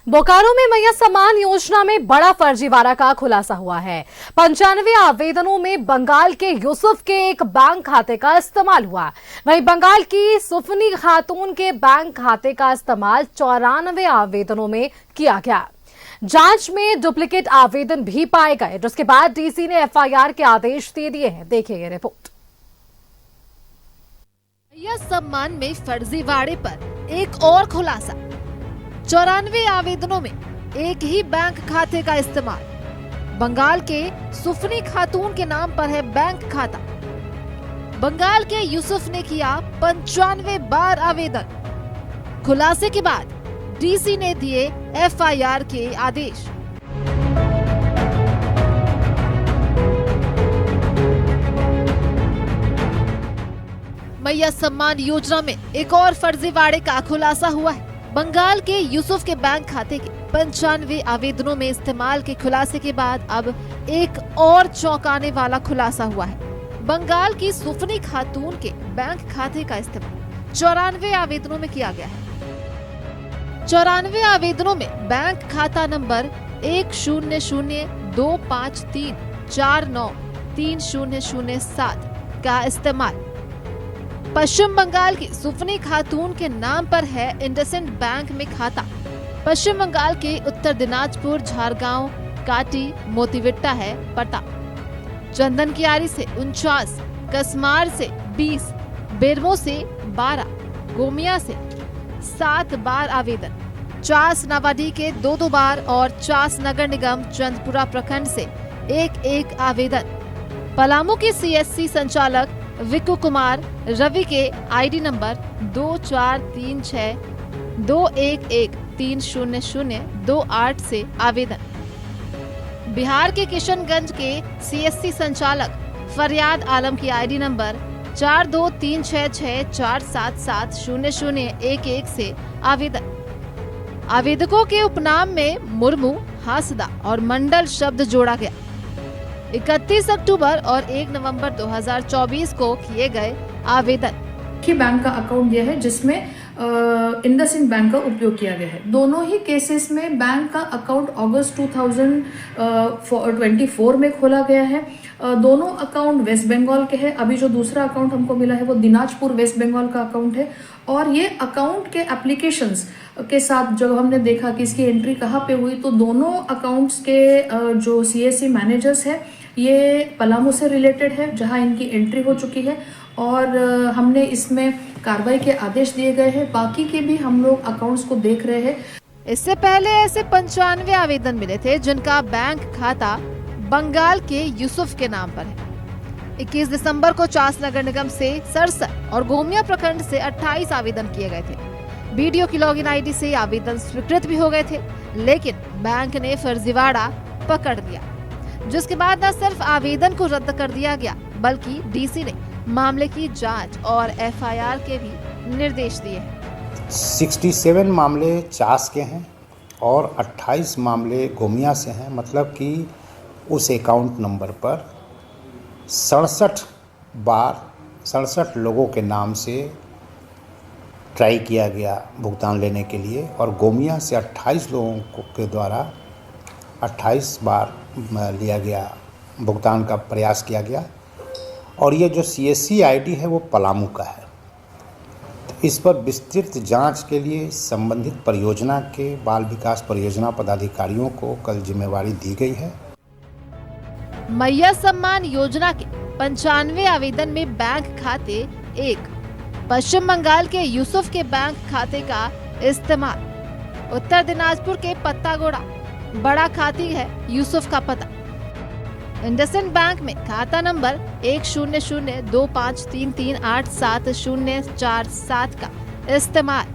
बोकारो में मैया सम्मान योजना में बड़ा फर्जीवाड़ा का खुलासा हुआ है। 95 आवेदनों में बंगाल के यूसुफ के एक बैंक खाते का इस्तेमाल हुआ। वहीं बंगाल की सुफनी खातून के बैंक खाते का इस्तेमाल 94 आवेदनों में किया गया। जांच में डुप्लीकेट आवेदन भी पाए गए, जिसके बाद डीसी ने एफआईआर के आदेश दे दिए हैं। देखिए ये रिपोर्ट। मैया सम्मान में फर्जीवाड़े पर एक और खुलासा। 94 आवेदनों में एक ही बैंक खाते का इस्तेमाल। बंगाल के सुफनी खातून के नाम पर है बैंक खाता। बंगाल के यूसुफ ने किया 95 बार आवेदन। खुलासे के बाद डीसी ने दिए एफआईआर के आदेश। मैया सम्मान योजना में एक और फर्जीवाड़े का खुलासा हुआ है। बंगाल के यूसुफ के बैंक खाते के 95 आवेदनों में इस्तेमाल के खुलासे के बाद अब एक और चौंकाने वाला खुलासा हुआ है। बंगाल की सुफनी खातून के बैंक खाते का इस्तेमाल 94 आवेदनों में किया गया है। 94 आवेदनों में बैंक खाता नंबर 10025349307 का इस्तेमाल। पश्चिम बंगाल की सुफनी खातून के नाम पर है इंडसइंड बैंक में खाता। पश्चिम बंगाल के उत्तर दिनाजपुर, झारगांव, काटी, मोतीविट्टा है पता। चंदन कियारी से 49, कसमार से 20, बेरमो से 12, गोमिया से 7 बार आवेदन। चास नावाडी के 2 बार और चास नगर निगम चंदपुरा प्रखंड से 1 आवेदन। पलामू के सीएससी संचालक विकू कुमार रवि के आईडी नंबर 243621130028 से आवेदन। बिहार के किशनगंज के सीएससी संचालक फरियाद आलम की आईडी नंबर 423664770011 से आवेदन। आवेदकों के उपनाम में मुर्मू, हासदा और मंडल शब्द जोड़ा गया। 31 अक्टूबर और 1 नवंबर 2024 को किए गए आवेदन। ही बैंक का अकाउंट दिया है जिसमें इंडसइंड बैंक का उपयोग किया गया है। दोनों ही केसेस में बैंक का अकाउंट अगस्त 2024 में खोला गया है। दोनों अकाउंट वेस्ट बंगाल के हैं। अभी जो दूसरा अकाउंट हमको मिला है वो दिनाजपुर वेस्ट बंगाल का अकाउंट है। और ये अकाउंट के एप्लीकेशंस के साथ जब हमने देखा कि इसकी एंट्री कहाँ पे हुई, तो दोनों अकाउंट्स के जो सीएससी मैनेजर्स हैं ये पलामू से रिलेटेड है, जहां इनकी एंट्री हो चुकी है और हमने इसमें कार्रवाई के आदेश दिए गए हैं। बाकी के भी हम लोग अकाउंट्स को देख रहे हैं। इससे पहले ऐसे 95 आवेदन मिले थे जिनका बैंक खाता बंगाल के यूसुफ के नाम पर है। 21 दिसंबर को चास नगर निगम से 67 और गोमिया प्रखंड से 28 आवेदन किए गए थे। बीडीओ की लॉगिन आईडी से आवेदन स्वीकृत भी हो गए थे, लेकिन बैंक ने फर्जीवाड़ा पकड़ लिया, जिसके बाद न सिर्फ आवेदन को रद्द कर दिया गया बल्कि डीसी ने मामले की जांच और एफआईआर के भी निर्देश दिए हैं। 67 मामले चास के हैं और 28 मामले गोमिया से हैं। मतलब कि उस अकाउंट नंबर पर 67 लोगों के नाम से ट्राई किया गया भुगतान लेने के लिए और गोमिया से 28 लोगों के द्वारा 28 बार लिया गया, भुगतान का प्रयास किया गया। और ये जो सीएससी आईडी है वो पलामू का है। तो इस पर विस्तृत जांच के लिए संबंधित परियोजना के बाल विकास परियोजना पदाधिकारियों को कल जिम्मेवारी दी गई है। मैया सम्मान योजना के 95 आवेदन में बैंक खाते 1, पश्चिम बंगाल के यूसुफ के बैंक खाते का इस्तेमाल। उत्तर दिनाजपुर के पत्तागोड़ा बड़ा खाती है यूसुफ का पता। इंडसइंड बैंक में खाता नंबर 1002533870047 का इस्तेमाल।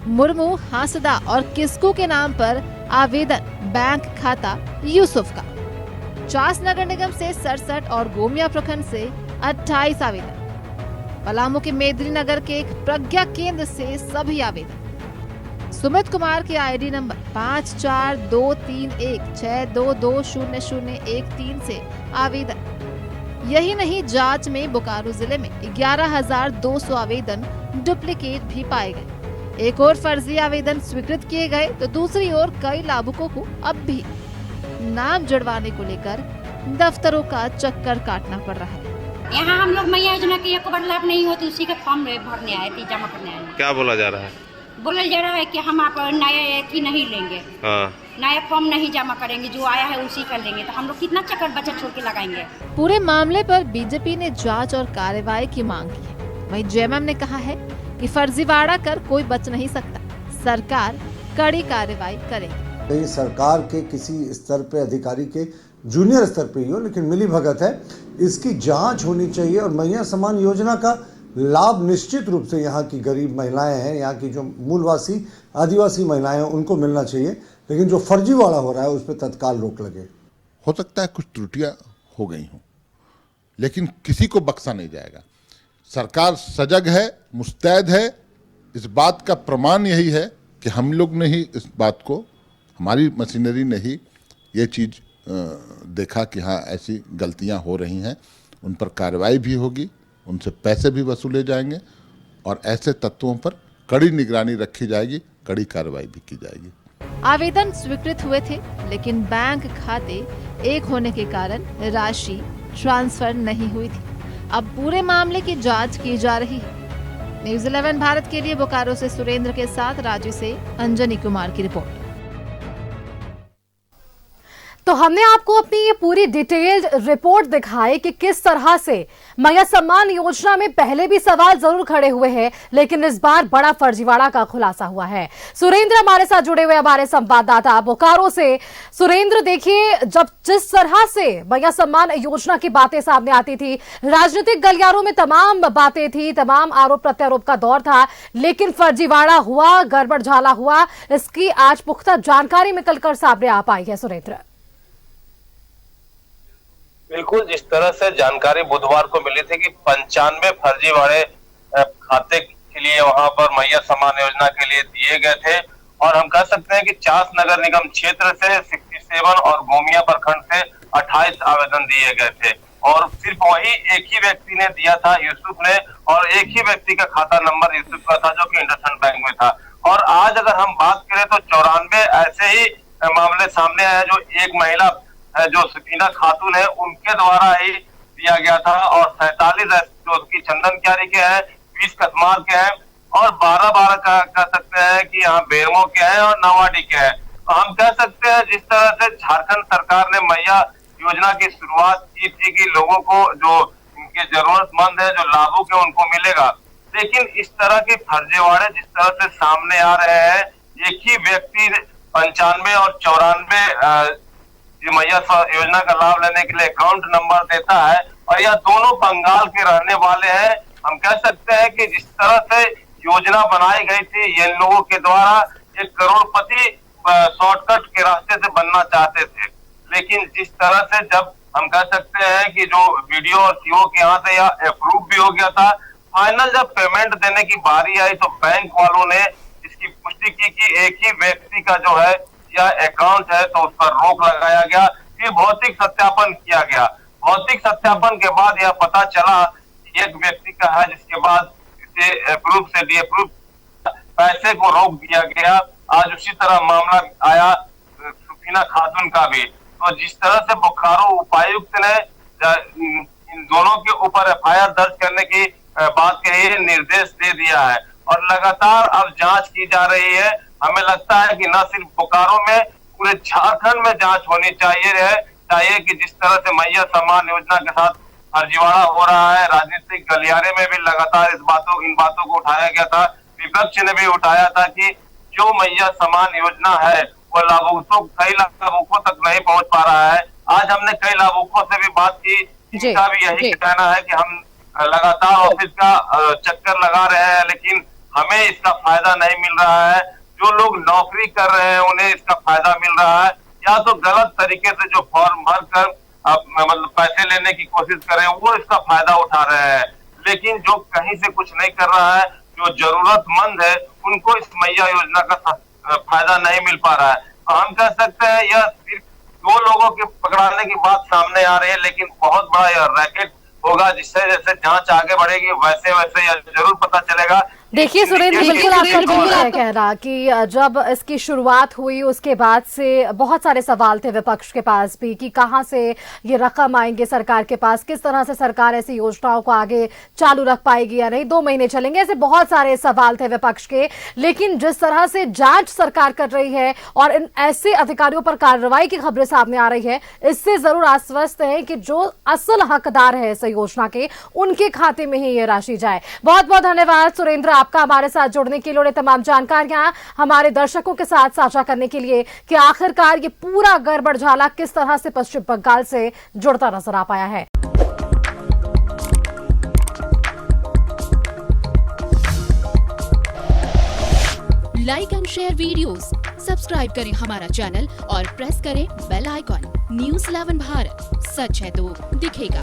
मुर्मू, हासदा और किस्कू के नाम पर आवेदन बैंक खाता यूसुफ का। चास नगर निगम से 67 और गोमिया प्रखंड से 28 आवेदन। पलामू के मेदिनी नगर के एक प्रज्ञा केंद्र से सभी आवेदन। सुमित कुमार के आईडी नंबर 542316220013 से आवेदन। यही नहीं, जांच में बोकारो जिले में 11,200 आवेदन डुप्लीकेट भी पाए गए। एक और फर्जी आवेदन स्वीकृत किए गए तो दूसरी ओर कई लाभुकों को अब भी नाम जुड़वाने को लेकर दफ्तरों का चक्कर काटना पड़ रहा है। यहाँ हम लोग मैया योजना के एक बार लाभ नहीं होती, उसी के फॉर्म भरने आए थे, जमा करने आए। क्या बोला जा रहा है? बोला जा रहा है कि हम आप नया की नहीं लेंगे, नया फॉर्म नहीं जमा करेंगे, जो आया है उसी का लेंगे। तो हम लोग कितना चक्कर बचत छोड़ के लगाएंगे। पूरे मामले पर बीजेपी ने जांच और कार्रवाई की मांग की है। वहीं जेएमएम ने कहा है कि फर्जीवाड़ा कर कोई बच नहीं सकता, सरकार कड़ी कार्रवाई करेगी। सरकार के किसी स्तर पे, अधिकारी के जूनियर स्तर पे ही हो, लेकिन मिली भगत है, इसकी जांच होनी चाहिए। और मैया सम्मान योजना का लाभ निश्चित रूप से यहाँ की गरीब महिलाएं हैं, यहाँ की जो मूलवासी आदिवासी महिलाएं हैं, उनको मिलना चाहिए। लेकिन जो फर्जीवाड़ा हो रहा है उस पर तत्काल रोक लगे। हो सकता है कुछ त्रुटियां हो गई हों, लेकिन किसी को बख्शा नहीं जाएगा। सरकार सजग है, मुस्तैद है। इस बात का प्रमाण यही है कि हम लोग ने ही इस बात को, हमारी मशीनरी ने ही ये चीज़ देखा कि हाँ ऐसी गलतियां हो रही हैं, उन पर कार्रवाई भी होगी, उनसे पैसे भी वसूले जाएंगे और ऐसे तत्वों पर कड़ी निगरानी रखी जाएगी, कड़ी कार्रवाई भी की जाएगी। आवेदन स्वीकृत हुए थे, लेकिन बैंक खाते एक होने के कारण राशि ट्रांसफर नहीं हुई थी। अब पूरे मामले की जांच की जा रही है। न्यूज़ 11 भारत के लिए बोकारो से सुरेंद्र के साथ रांची से अंजनी कुमार की रिपोर्ट। तो हमने आपको अपनी ये पूरी डिटेल्ड रिपोर्ट दिखाई कि किस तरह से मैया सम्मान योजना में पहले भी सवाल जरूर खड़े हुए हैं, लेकिन इस बार बड़ा फर्जीवाड़ा का खुलासा हुआ है। सुरेंद्र हमारे साथ जुड़े हुए हमारे संवाददाता बोकारो से। सुरेंद्र, देखिए, जब जिस तरह से मैया सम्मान योजना की बातें सामने आती थी, राजनीतिक गलियारों में तमाम बातें थी, तमाम आरोप प्रत्यारोप का दौर था, लेकिन फर्जीवाड़ा हुआ, गड़बड़ झाला हुआ, इसकी आज पुख्ता जानकारी निकलकर सामने आ पाई है। सुरेंद्र, बिल्कुल, जिस तरह से जानकारी बुधवार को मिली थी कि 95 फर्जीवाड़े खाते के लिए वहां पर मैया सम्मान योजना के लिए दिए गए थे, और हम कह सकते हैं कि चास नगर निगम क्षेत्र से 67 और गोमिया प्रखंड से 28 आवेदन दिए गए थे, और सिर्फ वही एक ही व्यक्ति ने दिया था, यूसुफ ने, और एक ही व्यक्ति का खाता नंबर यूसुफ का था जो कि इंडसइंड बैंक में था। और आज अगर हम बात करें तो 94 ऐसे ही मामले सामने आए जो एक महिला जो सकीना खातून है उनके द्वारा ही दिया गया था, और 47 जो कि चंदन क्यारी के हैं, 20 कतमार के हैं, और 12 कह सकते हैं कि यहाँ बेरमो के हैं और नवाडी के हैं। तो हम कह सकते हैं जिस तरह से झारखंड सरकार ने मैया योजना की शुरुआत की थी कि लोगों को जो इनके जरूरतमंद है, जो लाभुक है, उनको मिलेगा, लेकिन इस तरह के फर्जीवाड़े जिस तरह से सामने आ रहे हैं, एक ही व्यक्ति 95 और 94 मैया योजना का लाभ लेने के लिए अकाउंट नंबर देता है, और यह दोनों बंगाल के रहने वाले हैं। हम कह सकते हैं कि जिस तरह से योजना बनाई गई थी, ये लोगों के द्वारा एक करोड़पति शॉर्टकट के रास्ते से बनना चाहते थे, लेकिन जिस तरह से जब हम कह सकते हैं कि जो वीडियो और सीओ के यहाँ से यह अप्रूव भी हो गया था, फाइनल जब पेमेंट देने की बारी आई तो बैंक वालों ने इसकी पुष्टि की कि एक ही व्यक्ति का जो है यह अकाउंट है, तो उस पर रोक लगाया गया। फिर भौतिक सत्यापन किया गया। भौतिक सत्यापन के बाद यह पता चला कि एक व्यक्ति का है, जिसके बाद इसे अप्रूव से डीअप्रूव पैसे को रोक दिया गया। आज उसी तरह मामला आया सुफीना खातून का भी। तो जिस तरह से बोकारो उपायुक्त ने इन दोनों के ऊपर एफआईआर दर्ज करने की बात कही है, निर्देश दे दिया है, और लगातार अब जांच की जा रही है। हमें लगता है कि न सिर्फ बोकारो में, पूरे झारखंड में जांच होनी चाहिए कि जिस तरह से मैया सम्मान योजना के साथ फर्जीवाड़ा हो रहा है, राजनीतिक गलियारे में भी लगातार इन बातों को उठाया गया था। विपक्ष ने भी उठाया था कि जो मैया सम्मान योजना है वो कई लाभुकों तक नहीं पहुंच पा रहा है। आज हमने कई लाभुकों से भी बात की, इनका भी यही कहना है कि हम लगातार ऑफिस का चक्कर लगा रहे हैं, लेकिन हमें इसका फायदा नहीं मिल रहा है। जो लोग नौकरी कर रहे हैं उन्हें इसका फायदा मिल रहा है, या तो गलत तरीके से जो फॉर्म भर कर मतलब पैसे लेने की कोशिश कर रहे हैं वो इसका फायदा उठा रहे हैं, लेकिन जो कहीं से कुछ नहीं कर रहा है, जो जरूरतमंद है, उनको इस मैया योजना का फायदा नहीं मिल पा रहा है। तो हम कह सकते हैं यह सिर्फ 2 लोगों के पकड़ाने की बात सामने आ रही है, लेकिन बहुत बड़ा यह रैकेट होगा, जिससे जैसे जांच आगे बढ़ेगी वैसे वैसे यह जरूर पता चलेगा देखिए सुरेंद्र, बिल्कुल आपका बिल्कुल है कहना कि जब इसकी शुरुआत हुई उसके बाद से बहुत सारे सवाल थे विपक्ष के पास भी कि कहां से ये रकम आएंगे सरकार के पास, किस तरह से सरकार ऐसी योजनाओं को आगे चालू रख पाएगी या नहीं, 2 महीने चलेंगे, ऐसे बहुत सारे सवाल थे विपक्ष के। लेकिन जिस तरह से जांच सरकार कर रही है और इन ऐसे अधिकारियों पर कार्रवाई की खबरें सामने आ रही है, इससे जरूर आश्वस्त है कि जो असल हकदार है इस योजना के, उनके खाते में ही ये राशि जाए। बहुत बहुत धन्यवाद सुरेंद्र आपका हमारे साथ जुड़ने के लिए, तमाम जानकारियां हमारे दर्शकों के साथ साझा करने के लिए कि आखिरकार ये पूरा गड़बड़झाला किस तरह से पश्चिम बंगाल से जुड़ता नजर आ पाया है। Like and share videos, subscribe करें हमारा चैनल और प्रेस करें बेल आइकॉन। न्यूज़ 11 भारत, सच है तो दिखेगा।